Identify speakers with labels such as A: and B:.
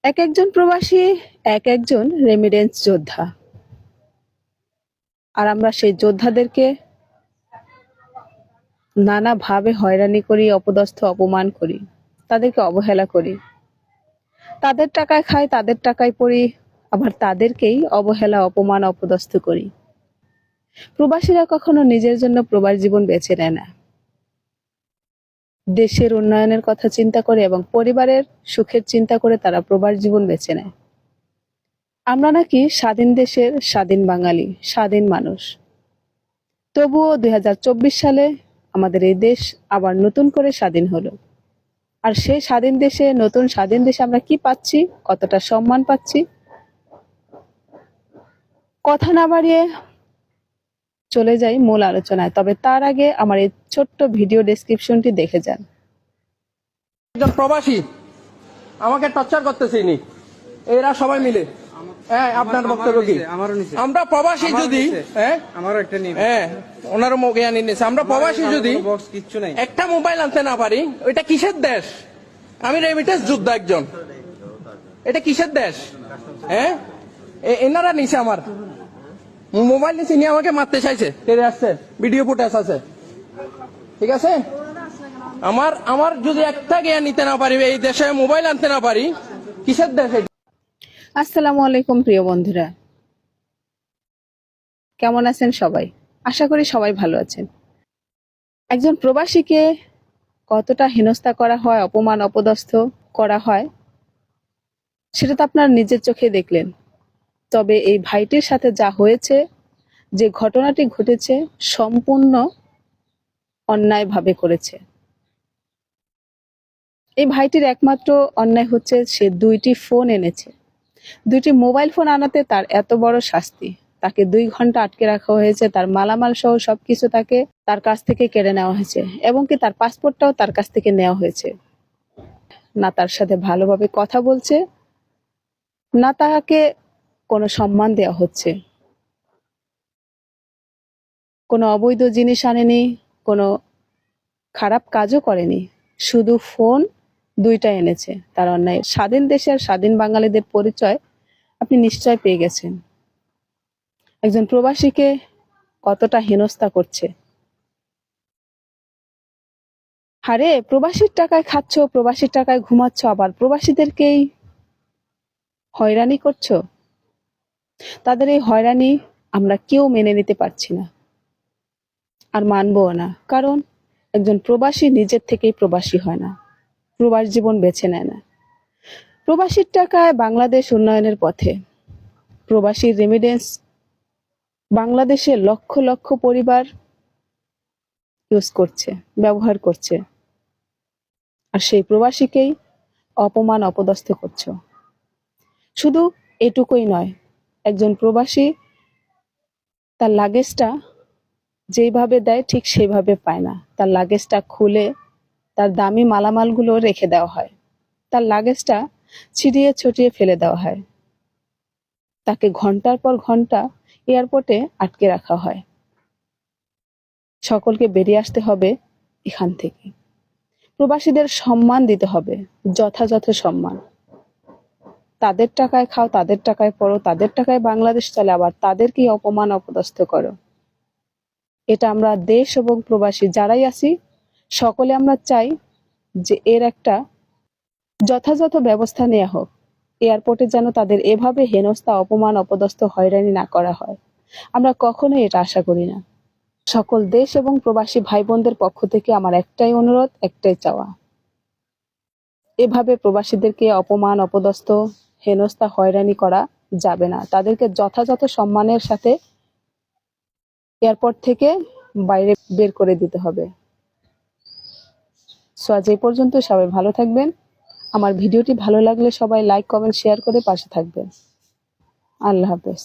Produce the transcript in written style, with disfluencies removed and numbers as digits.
A: এক একজন প্রবাসী এক একজন রেমিটেন্স যোদ্ধা। আর আমরা সেই যোদ্ধাদেরকে নানাভাবে হয়রানি করি, অপদস্থ অপমান করি, তাদেরকে অবহেলা করি। তাদের টাকায় খাই, তাদের টাকায় পড়ি, আবার তাদেরকেই অবহেলা, অপমান, অপদস্থ করি। প্রবাসীরা কখনো নিজের জন্য প্রবাস জীবন বেছে নেয় না। দেশের উন্নয়নের কথা চিন্তা করে এবং পরিবারের সুখের চিন্তা করে তারা প্রবাস জীবন বেছে নেয়। আমরা নাকি স্বাধীন দেশের স্বাধীন বাঙালি, স্বাধীন মানুষ। তবুও 2024 সালে আমাদের এই দেশ আবার নতুন করে স্বাধীন হলো। আর সেই স্বাধীন দেশে, নতুন স্বাধীন দেশে আমরা কি পাচ্ছি, কতটা সম্মান পাচ্ছি, কথা না বাড়িয়ে চলে যাই মূল আলোচনায়। তবে তার আগে আমার এই ছোট্ট ভিডিও ডেসক্রিপশনটি দেখে যান।
B: একজন প্রবাসী আমাকে টর্চার করতেছে নি, এরা সবাই মিলে। হ্যাঁ, আপনার বক্তব্য কি? আমরা প্রবাসী যদি ওনারও জ্ঞান নিয়েছে, আমরা প্রবাসী যদি একটা মোবাইল আনতে না পারি, ওইটা কিসের দেশ? আমি রেমিটেন্স যোদ্ধা একজন, এটা কিসের দেশ? হ্যাঁ, এনারা নিছে আমার মোবাইল নিচে নিয়ে আমাকে মারতে চাইছে, তেরে আসছে, ভিডিও ফুটেজ আছে, ঠিক আছে? আমার যদি একটা জ্ঞান নিতে না পারি, এই দেশে মোবাইল আনতে না পারি, কিসের দেশ?
A: আসসালামু আলাইকুম প্রিয় বন্ধুরা, কেমন আছেন সবাই? আশা করি সবাই ভালো আছেন। একজন প্রবাসীকে কতটা হেনস্থা করা হয়, অপমান অপদস্থ করা হয়, সেটা তো আপনার নিজের চোখে দেখলেন। তবে এই ভাইটির সাথে যা হয়েছে, যে ঘটনাটি ঘটেছে, সম্পূর্ণ অন্যায়ভাবে করেছে। এই ভাইটির একমাত্র অন্যায় হচ্ছে সে দুইটি ফোন এনেছে। দুইটি মোবাইল ফোন আনাতে তার এত বড় শাস্তি। তাকে 2 ঘন্টা আটকে রাখা হয়েছে, তার মালামাল সহ সবকিছু তার কাছ থেকে কেড়ে নেওয়া হয়েছে, এবং কি তার পাসপোর্টটাও তার কাছ থেকে নেওয়া হয়েছে। না তার সাথে ভালোভাবে কথা বলছে, না তাকে কোনো সম্মান দেওয়া হচ্ছে। কোনো অবৈধ জিনিস আনেনি, কোনো খারাপ কাজও করেনি, শুধু ফোন দুইটা এনেছে। তার অন্যায়। স্বাধীন দেশের স্বাধীন বাঙালিদের পরিচয় আপনি নিশ্চয় পেয়ে গেছেন। একজন প্রবাসীকে কতটা হেনস্থা করছে। আরে, প্রবাসীর টাকায় খাচ্ছ, প্রবাসীর টাকায় ঘুমাচ্ছ, আবার প্রবাসীদেরকেই হয়রানি করছো। তাদের এই হয়রানি আমরা কেউ মেনে নিতে পারছি না, আর মানবও না। কারণ একজন প্রবাসী নিজের থেকেই প্রবাসী হয় না, প্রবাস জীবন বেছে নেয় না। প্রবাসীর টাকায় বাংলাদেশ উন্নয়নের পথে। প্রবাসীর রেমিটেন্স বাংলাদেশে লক্ষ লক্ষ পরিবার ইউজ করছে, ব্যবহার করছে, আর সেই প্রবাসীকেই অপমান অপদস্থ করছো। শুধু এটুকুই নয়, একজন প্রবাসী তার লাগেজটা যেভাবে দেয় ঠিক সেইভাবে পায় না। তার লাগেজটা খুলে তার দামি মালামালগুলো রেখে দেওয়া হয়, তার লাগেজটা ছিটিয়ে ছটিয়ে ফেলে দেওয়া হয়, তাকে ঘন্টার পর ঘন্টা এয়ারপোর্টে আটকে রাখা হয়। সকলকে বেরিয়ে আসতে হবে এখান থেকে। প্রবাসীদের সম্মান দিতে হবে, যথাযথ সম্মান। তাদের টাকায় খাও, তাদের টাকায় পড়ো, তাদের টাকায় বাংলাদেশ চলে, আবার তাদেরকেই অপমান অপদস্থ করো। এটা আমরা দেশ এবং প্রবাসী যারাই আছি, সকলে আমরা চাই যে এর একটা যথাযথ ব্যবস্থা নেওয়া হোক। এয়ারপোর্টে যেন তাদের এভাবে হেনস্থা, অপমান, অপদস্থ, হয়রানি না করা হয়। আমরা কখনোই এটা আশা করি না। সকল দেশ এবং প্রবাসী ভাই বোনদের পক্ষ থেকে আমার একটাই অনুরোধ, একটাই চাওয়া, এভাবে প্রবাসীদেরকে অপমান, অপদস্থ, হেনস্থা, হয়রানি করা যাবে না। তাদেরকে যথাযথ সম্মানের সাথে এয়ারপোর্ট থেকে বাইরে বের করে দিতে হবে। সো আজ এই পর্যন্ত। সবাই ভালো থাকবেন। আমার ভিডিওটি ভালো লাগলে সবাই লাইক, কমেন্ট, শেয়ার করে পাশে থাকবেন। আল্লাহ হাফেজ।